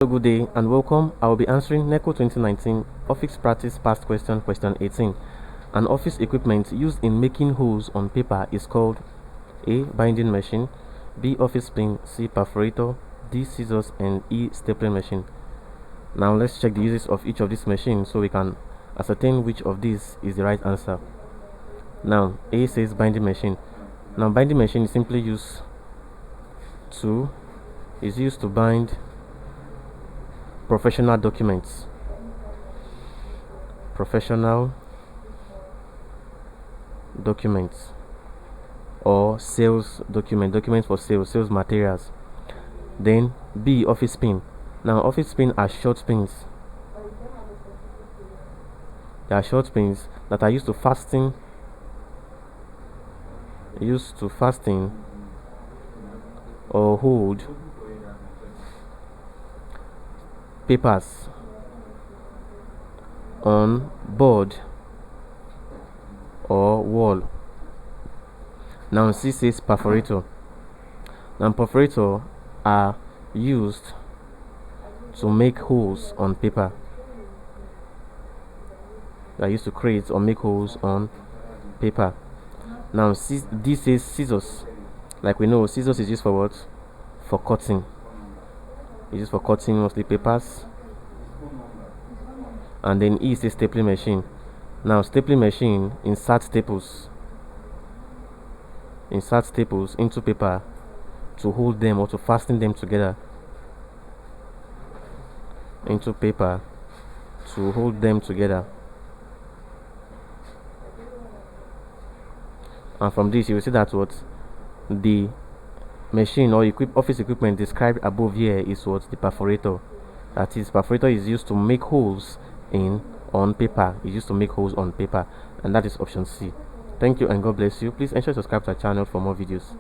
Good day and welcome. I will be answering NECO 2019 Office Practice Past Question 18. An office equipment used in making holes on paper is called A. Binding machine, B. Office pin, C. Perforator, D. Scissors, and E. Stapling machine. Now let's check the uses of each of these machines so we can ascertain which of these is the right answer. Now A says binding machine. Now binding machine is simply used to bind professional documents, or sales documents for sales materials. Then B, office pin. Now office pin are short pins. They are short pins that are used to fasten or hold papers on board or wall. Now C says perforator. Now perforator are used to make holes on paper. They are used to create or make holes on paper. Now D says scissors. Like we know, scissors is used for what? For cutting. It's used for cutting mostly papers. And then E is a stapling machine. Now stapling machine insert staples into paper to hold them or to fasten them together into paper to hold them together. And from this you will see that what the machine or office equipment described above here is what the perforator. That is, perforator is used to make holes on paper. It's used to make holes on paper, and that is option C. Thank you and God bless you. Please ensure to subscribe to our channel for more videos.